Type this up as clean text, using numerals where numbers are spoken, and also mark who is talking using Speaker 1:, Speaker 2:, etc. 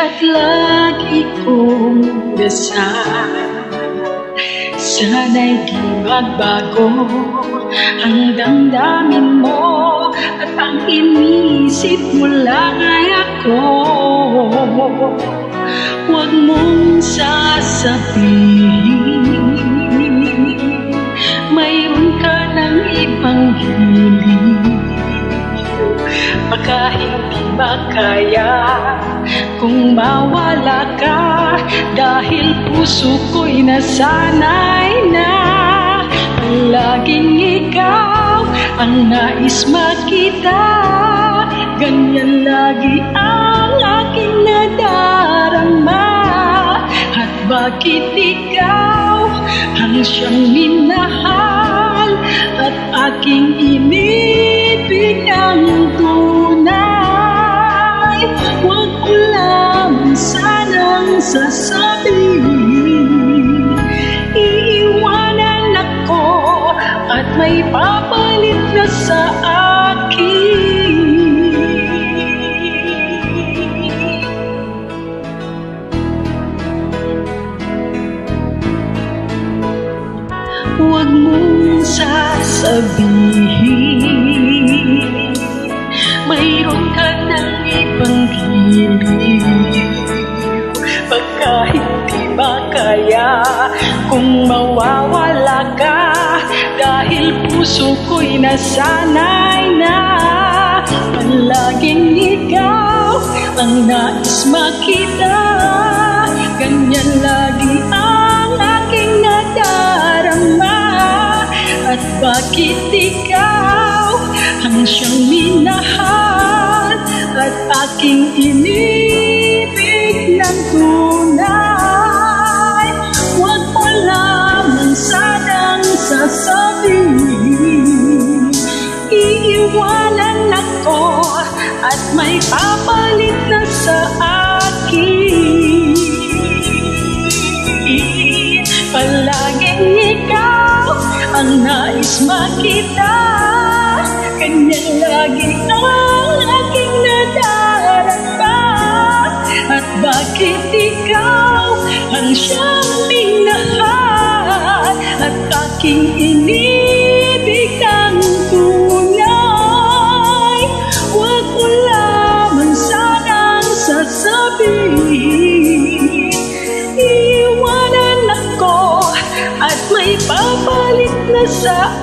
Speaker 1: at lagi kong dasal. Sana'y di magbago ang damdamin mo at ang inisip mo lang ay ako. Huwag mong sasabihin mayroon ka ng ibang hilig. Baka hindi makaya kung mawala ka, dahil puso ko'y nasanay na laging ikaw ang nais makita. Ganyan lagi ang aking nadarama. At bakit ikaw ang siyang minahal at aking inibig ng tunay? Huwag ko lamang sanang sasabihin iiwanan ako at may papalit na sa akin. Huwag mong sasabihin mayroon ka ng ibang hilig. Baka hindi makaya kung mawawala ka, dahil puso ko'y nasanay na palaging ikaw ang nais makita. Ganyan lagi ang aking nadarama. At bakit ikaw ang siyang minahal at aking inibig ng tunay? Huwag mo lamang sanang sasabihin iiwanan ako at may papalit na sa akin. Palaging ikaw ang nais makita. Ganyan lagi ang aking nadarama. At bakit ikaw ang siyang minahal at aking inibig ng tunay? Huwag mo lamang sanang sasabihin iiwanan ako at may papalit na sa